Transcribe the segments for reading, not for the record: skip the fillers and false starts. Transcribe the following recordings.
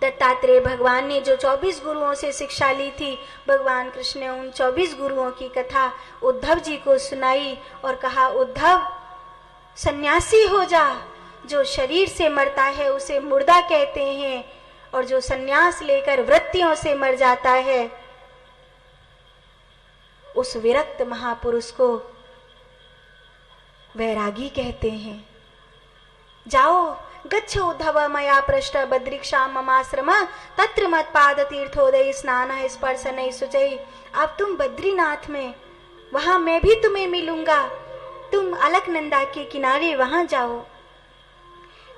दत्तात्रेय भगवान ने जो 24 गुरुओं से शिक्षा ली थी, भगवान कृष्ण ने उन 24 गुरुओं की कथा उद्धव जी को सुनाई और कहा, उद्धव सन्यासी हो जा। जो शरीर से मरता है उसे मुर्दा कहते हैं, और जो सन्यास लेकर वृत्तियों से मर जाता है उस विरक्त महापुरुष को वैरागी कहते हैं। जाओ, गच्छ उद्धव मया पृष्ठ बद्रिक्षा ममाश्रम तत्र मत पाद तीर्थोदय स्नान स्पर्शन शुचि। अब तुम बद्रीनाथ में, वहां मैं भी तुम्हें मिलूंगा, तुम अलकनंदा के किनारे वहां जाओ।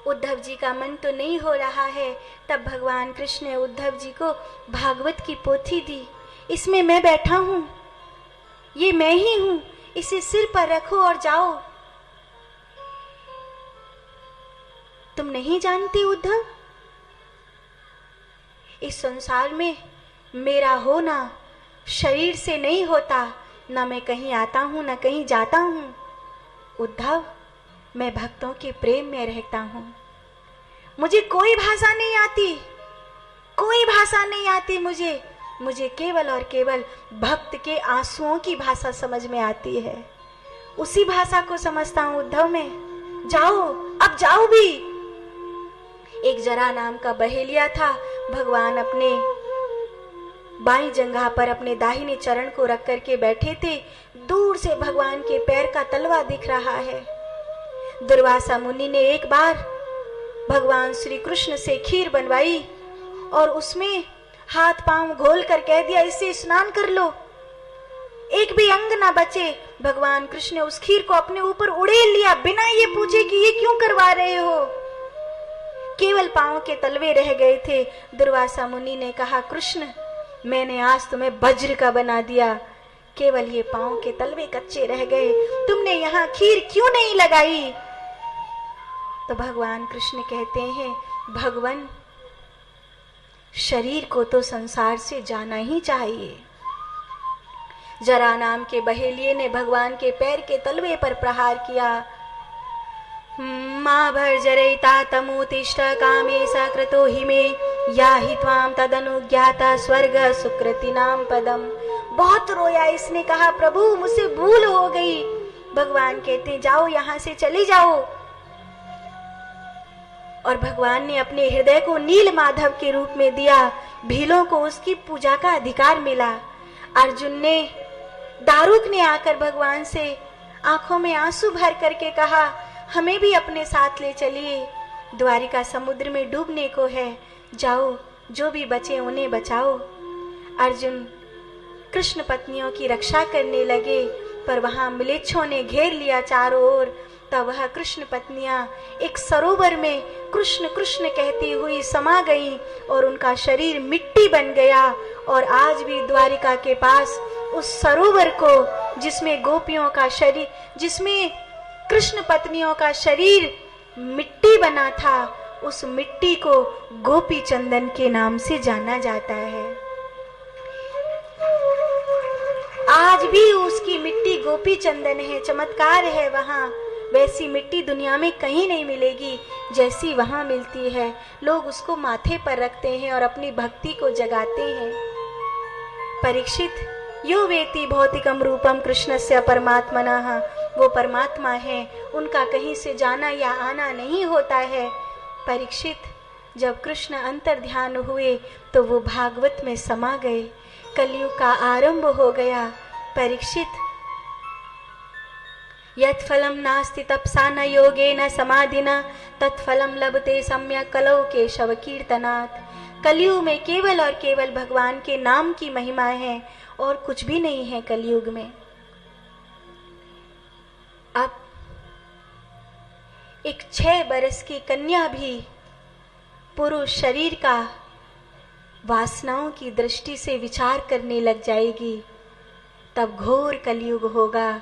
उद्धव जी का मन तो नहीं हो रहा है। तब भगवान कृष्ण ने उद्धव जी को भागवत की पोथी दी। इसमें मैं बैठा हूं, ये मैं ही हूं, इसे सिर पर रखो और जाओ। तुम नहीं जानते उद्धव, इस संसार में मेरा होना शरीर से नहीं होता, ना मैं कहीं आता हूं ना कहीं जाता हूं। उद्धव, मैं भक्तों के प्रेम में रहता हूं। मुझे कोई भाषा नहीं आती, कोई भाषा नहीं आती मुझे केवल और केवल भक्त के आंसुओं की भाषा समझ में आती है। उसी भाषा को समझता हूं उद्धव में। जाओ, अब जाओ भी। एक जरा नाम का बहेलिया था। भगवान अपने बाईं जंघा पर अपने दाहिने चरण को रख करके बैठे थे। दूर से भगवान के पैर का तलवा दिख रहा है। दुर्वासा मुनि ने एक बार भगवान श्री कृष्ण से खीर बनवाई और उसमें हाथ पांव घोल कर कह दिया, इससे स्नान कर लो, एक भी अंग ना बचे। भगवान कृष्ण ने उस खीर को अपने ऊपर उड़ेल लिया, बिना ये पूछे कि ये क्यों करवा रहे हो। केवल पांव के तलवे रह गए थे। दुर्वासा मुनि ने कहा, कृष्ण, मैंने आज तुम्हें वज्र का बना दिया, केवल ये पांव के तलवे कच्चे रह गए, तुमने यहाँ खीर क्यों नहीं लगाई। तो भगवान कृष्ण कहते हैं, भगवान, शरीर को तो संसार से जाना ही चाहिए। जरा नाम के बहेलिये ने भगवान के पैर के तलवे पर प्रहार किया। मां भर्जरयिता तमुतिष्ठ कामे सकृतो हि मे या हि त्वां तदनुज्ञाता स्वर्ग सुकृति नाम पदम। बहुत रोया इसने, कहा, प्रभु मुझसे भूल हो गई। भगवान कहते हैं, जाओ, यहां से चली जाओ। और भगवान ने अपने हृदय को नील माधव के रूप में दिया। भीलों को उसकी पूजा का अधिकार मिला। अर्जुन ने, दारुक ने आकर भगवान से आंखों में आंसू भर करके कहा, हमें भी अपने साथ ले चलिए, द्वारिका समुद्र में डूबने को है, जाओ, जो भी बचे उन्हें बचाओ। अर्जुन कृष्ण पत्नियों की रक्षा करने लगे, पर वहां म्लेच्छों ने घेर लिया चारों ओर। तब वह कृष्ण पत्नियां एक सरोवर में कृष्ण कृष्ण कहती हुई समा गईं और उनका शरीर मिट्टी बन गया। और आज भी द्वारिका के पास उस सरोवर को, जिसमें गोपियों का शरीर, जिसमें कृष्ण पत्नियों का शरीर मिट्टी बना था, उस मिट्टी को गोपी चंदन के नाम से जाना जाता है। आज भी उसकी मिट्टी गोपी चंदन है। चमत्कार है वहां। वैसी मिट्टी दुनिया में कहीं नहीं मिलेगी जैसी वहां मिलती है। लोग उसको माथे पर रखते हैं और अपनी भक्ति को जगाते हैं। परीक्षित, यो वेति भौतिकम रूपम कृष्णस्य परमात्मनः, वो परमात्मा है, उनका कहीं से जाना या आना नहीं होता है। परीक्षित, जब कृष्ण अंतर ध्यान हुए तो वो भागवत में समा गए। कलयुग का आरंभ हो गया। परीक्षित, यत् फलम नास्ति तपसा न योगेन समाधिना तत्फलम लभते सम्यक् कलौ केशव कीर्तनात्। कलयुग में केवल और केवल भगवान के नाम की महिमा है और कुछ भी नहीं है कलयुग में। अब एक 6 बरस की कन्या भी पुरुष शरीर का वासनाओं की दृष्टि से विचार करने लग जाएगी, तब घोर कलयुग होगा।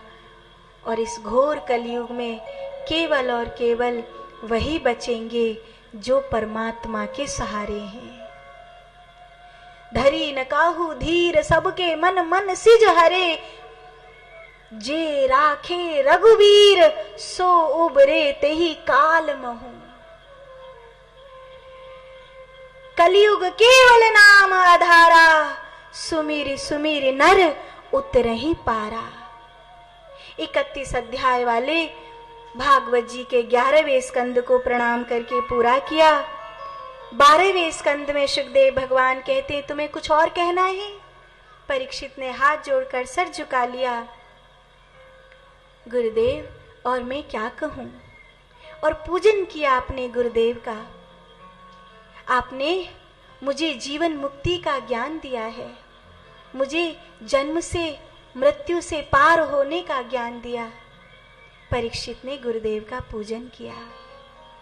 और इस घोर कलयुग में केवल और केवल वही बचेंगे जो परमात्मा के सहारे हैं। धरी न काहू धीर सबके मन मन सिज हरे, जे राखे रघुवीर सो उबरे तेहि काल महु। कलयुग केवल नाम आधारा, सुमिर सुमिर नर उतरहि पारा। 31 अध्याय वाले भागवत जी के 11वें स्कंद को प्रणाम करके पूरा किया। 12वें स्कंद में सुखदेव भगवान कहते तुम्हें कुछ और कहना है? परीक्षित ने हाथ जोड़कर सर झुका लिया। गुरुदेव और मैं क्या कहूं? और पूजन किया आपने गुरुदेव का। आपने मुझे जीवन मुक्ति का ज्ञान दिया है, मुझे जन्म से मृत्यु से पार होने का ज्ञान दिया। परीक्षित ने गुरुदेव का पूजन किया।